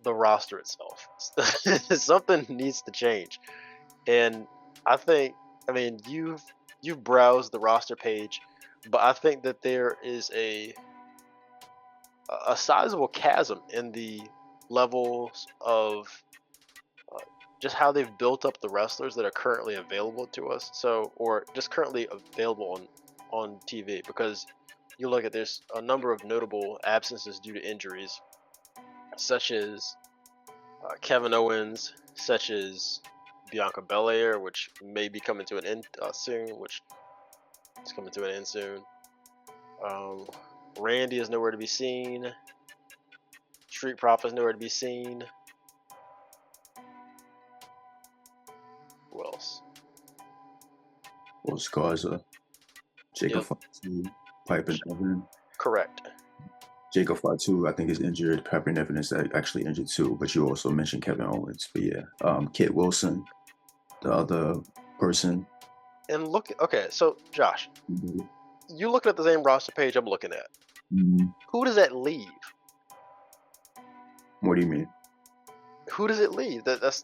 the roster itself. Something needs to change. And I mean, you've browsed the roster page, but I think that there is a sizable chasm in the levels of just how they've built up the wrestlers that are currently available to us. So, or just currently available on TV, because you look at, there's a number of notable absences due to injuries, such as Kevin Owens, such as Bianca Belair, which may be coming to an end soon, which is coming to an end soon. Randy is nowhere to be seen. Street Profits nowhere to be seen. Who else? Well, Scarza, Jacob Fatu, Piper Niven. Correct. Jacob Fatu, I think, is injured. Piper Niven is actually injured too. But you also mentioned Kevin Owens. But yeah, Kit Wilson, the other person. And look, okay, so Josh, you looking at the same roster page I'm looking at. Who does that leave? What do you mean? Who does it leave? That's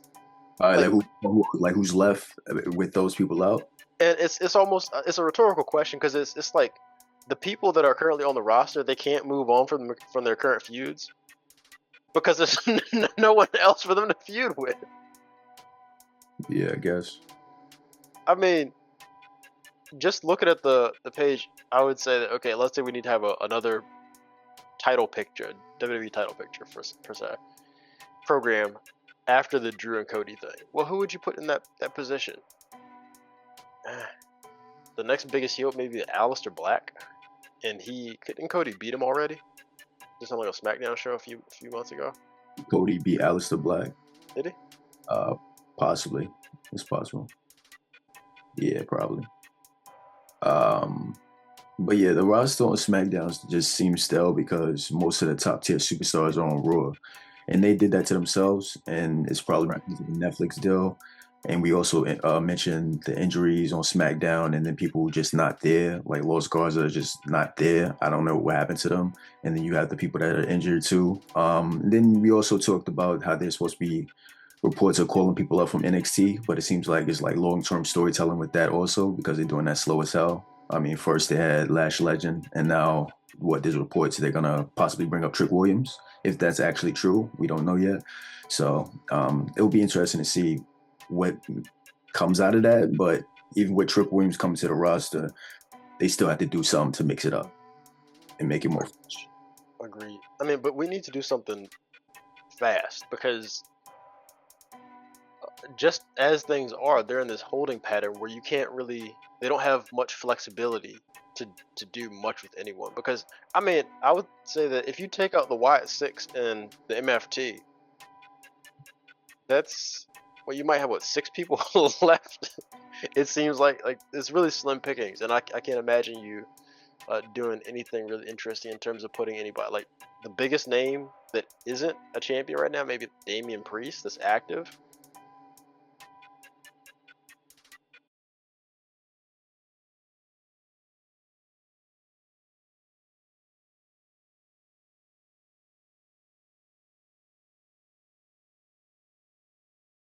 like who's left with those people out? And it's almost it's a rhetorical question, because it's like the people that are currently on the roster, they can't move on from their current feuds because there's no one else for them to feud with. Yeah, I guess. I mean, just looking at the page, I would say that, okay, let's say we need to have another title picture, WWE title picture per se, program after the Drew and Cody thing. Well, who would you put in that position? The next biggest heel maybe Aleister Black, and couldn't Cody beat him already? Just on like a Smackdown show a few months ago. Cody beat Aleister Black. Did he? Possibly. It's possible. Yeah, probably. But yeah, the roster on SmackDown just seems stale because most of the top tier superstars are on Raw, and they did that to themselves, and it's probably because of the Netflix deal. And we also mentioned the injuries on SmackDown, and then people just not there, like Los Garza just not there. I don't know what happened to them. And then you have the people that are injured too. Then we also talked about how there's supposed to be reports of calling people up from NXT, but it seems like it's like long-term storytelling with that also, because they're doing that slow as hell. I mean, first they had Lash Legend, and now there's reports they're gonna possibly bring up Trick Williams. If that's actually true, we don't know yet. So it'll be interesting to see what comes out of that. But even with Trick Williams coming to the roster, they still have to do something to mix it up and make it more fresh. Agreed. I mean, but we need to do something fast, because just as things are, they're in this holding pattern where they don't have much flexibility to do much with anyone. Because, I mean, I would say that if you take out the Wyatt Six and the MFT, you might have 6 people left. It seems like it's really slim pickings, and I can't imagine you doing anything really interesting in terms of putting anybody. Like, the biggest name that isn't a champion right now, maybe Damian Priest, that's active.